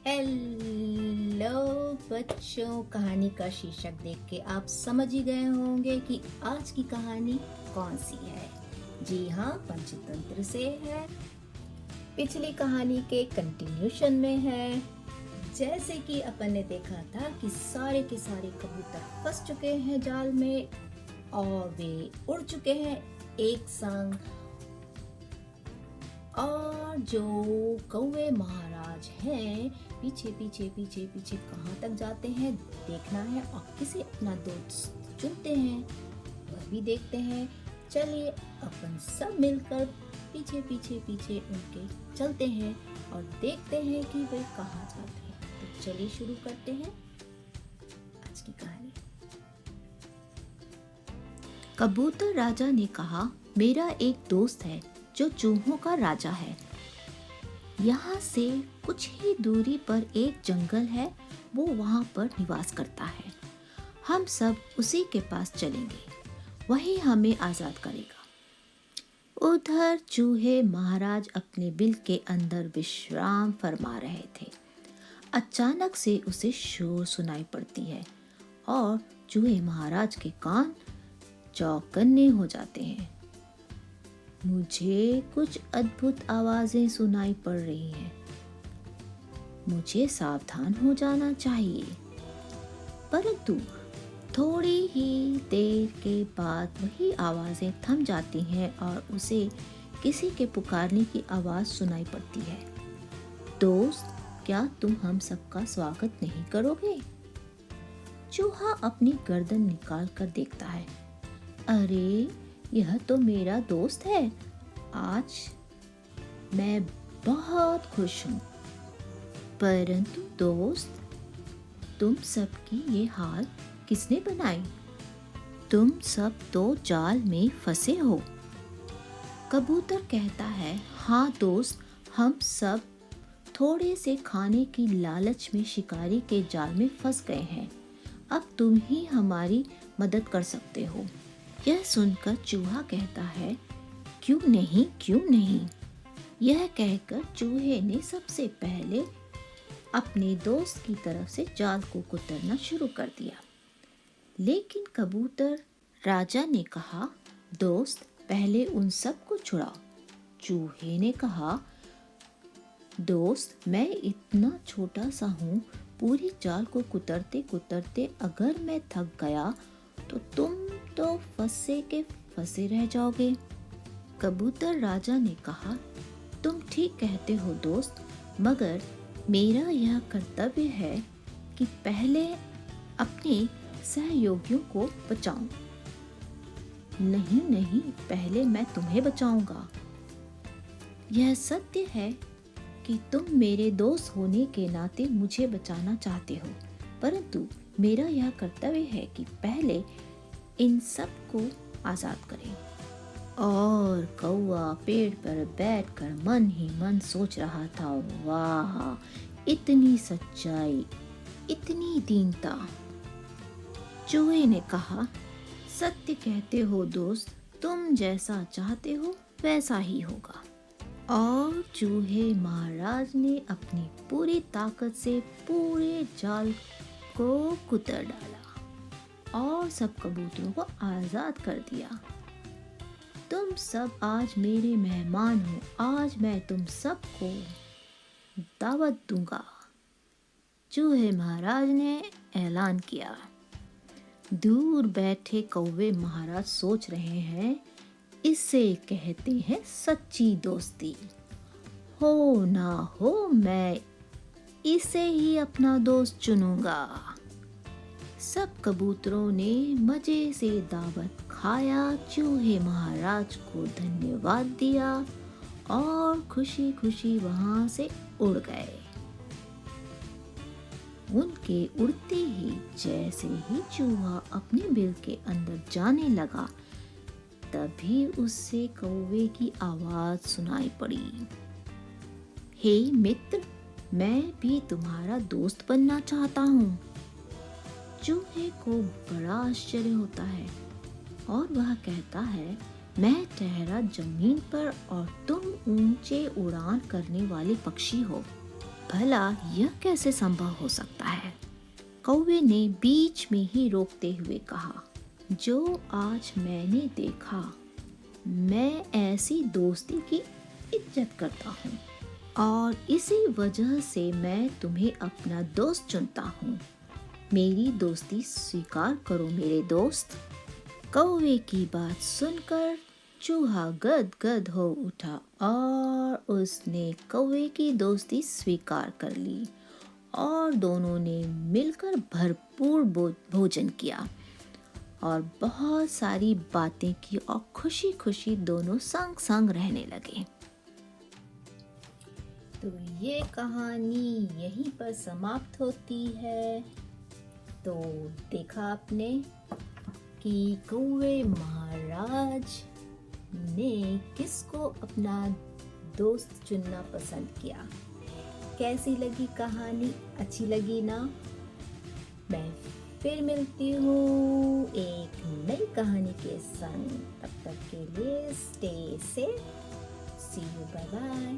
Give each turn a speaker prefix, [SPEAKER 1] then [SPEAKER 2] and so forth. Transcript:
[SPEAKER 1] Hello बच्चों, कहानी का शीर्षक देख के आप समझ ही गए होंगे कि आज की कहानी कौन सी है। जी हाँ, पंचतंत्र से है। पिछली कहानी के कंटिन्यूशन में है। जैसे कि अपन ने देखा था कि सारे के सारे कबूतर फंस चुके हैं जाल में और वे उड़ चुके हैं एक संग। और जो कौवे महाराज हैं पीछे पीछे पीछे पीछे कहाँ तक जाते हैं देखना है, और किसे अपना दोस्त चुनते हैं वह भी देखते हैं। चलिए अपन सब मिलकर पीछे पीछे पीछे उनके चलते हैं और देखते हैं कि वे कहाँ जाते हैं। तो चलिए शुरू करते हैं आज की कहानी। कबूतर राजा ने कहा, मेरा एक दोस्त है जो चूहों का राजा है। यहाँ से कुछ ही दूरी पर एक जंगल है, वो वहाँ पर निवास करता है। हम सब उसी के पास चलेंगे, वही हमें आज़ाद करेगा। उधर चूहे महाराज अपने बिल के अंदर विश्राम फरमा रहे थे। अचानक से उसे शोर सुनाई पड़ती है और चूहे महाराज के कान चौकन्ने हो जाते हैं। मुझे कुछ अद्भुत आवाजें सुनाई पड़ रही हैं। मुझे सावधान हो जाना चाहिए। परंतु थोड़ी ही देर के बाद वही आवाजें थम जाती हैं और उसे किसी के पुकारने की आवाज सुनाई पड़ती है। दोस्त, क्या तुम हम सबका स्वागत नहीं करोगे? चूहा अपनी गर्दन निकाल कर देखता है। अरे, यह तो मेरा दोस्त है। आज मैं बहुत खुश हूँ। परंतु दोस्त, तुम सबकी ये हाल किसने बनाई? तुम सब तो जाल में फंसे हो। कबूतर कहता है, हाँ दोस्त, हम सब थोड़े से खाने की लालच में शिकारी के जाल में फंस गए हैं। अब तुम ही हमारी मदद कर सकते हो। यह सुनकर चूहा कहता है, क्यों नहीं क्यों नहीं। यह कहकर चूहे ने सबसे पहले अपने दोस्त की तरफ से जाल को कुतरना शुरू कर दिया। लेकिन कबूतर राजा ने कहा, दोस्त, पहले उन सब को छुड़ाओ। चूहे ने कहा, दोस्त, मैं इतना छोटा सा हूँ, पूरी जाल को कुतरते कुतरते अगर मैं थक गया तो तुम तो फंसे के फंसे रह जाओगे। कबूतर राजा ने कहा, तुम ठीक कहते हो दोस्त, मगर मेरा यह कर्तव्य है कि पहले अपने सहयोगियों को बचाऊं। नहीं नहीं, पहले मैं तुम्हें बचाऊंगा। यह सत्य है कि तुम मेरे दोस्त होने के नाते मुझे बचाना चाहते हो, परंतु मेरा यह कर्तव्य है कि पहले इन सब को आज़ाद करें। और कौवा पेड़ पर बैठकर मन ही मन सोच रहा था, वाह, इतनी सच्चाई, इतनी दीनता। चूहे ने कहा, सत्य कहते हो दोस्त, तुम जैसा चाहते हो वैसा ही होगा। और चूहे महाराज ने अपनी पूरी ताकत से पूरे जाल को कुतर डाला और सब कबूतरों को आज़ाद कर दिया। तुम सब आज मेरे मेहमान हो। आज मैं तुम सबको दावत दूंगा, चूहे महाराज ने ऐलान किया। दूर बैठे कौवे महाराज सोच रहे हैं, इसे कहते हैं सच्ची दोस्ती। हो ना हो, मैं इसे ही अपना दोस्त चुनूंगा। सब कबूतरों ने मजे से दावत खाया, चूहे महाराज को धन्यवाद दिया और खुशी खुशी वहां से उड़ गए। उनके उड़ते ही जैसे ही चूहा अपने बिल के अंदर जाने लगा, तभी उससे कौवे की आवाज सुनाई पड़ी। हे मित्र, मैं भी तुम्हारा दोस्त बनना चाहता हूँ। चूहे को बड़ा आश्चर्य होता है और वह कहता है, मैं ठहरा जमीन पर और तुम ऊंचे उड़ान करने वाले पक्षी हो। भला यह कैसे संभव हो सकता है? कौवे ने बीच में ही रोकते हुए कहा, जो आज मैंने देखा, मैं ऐसी दोस्ती की इज्जत करता हूँ और इसी वजह से मैं तुम्हें अपना दोस्त चुनता हूँ। मेरी दोस्ती स्वीकार करो मेरे दोस्त। कौवे की बात सुनकर चूहा गदगद हो उठा और उसने कौवे की दोस्ती स्वीकार कर ली और दोनों ने मिलकर भरपूर भोजन किया और बहुत सारी बातें की और खुशी खुशी दोनों संग संग रहने लगे। तो ये कहानी यहीं पर समाप्त होती है। तो देखा आपने कि कौवे महाराज ने किसको अपना दोस्त चुनना पसंद किया। कैसी लगी कहानी? अच्छी लगी ना? मैं फिर मिलती हूँ एक नई कहानी के संग। तब तक के लिए stay safe. See you, bye bye.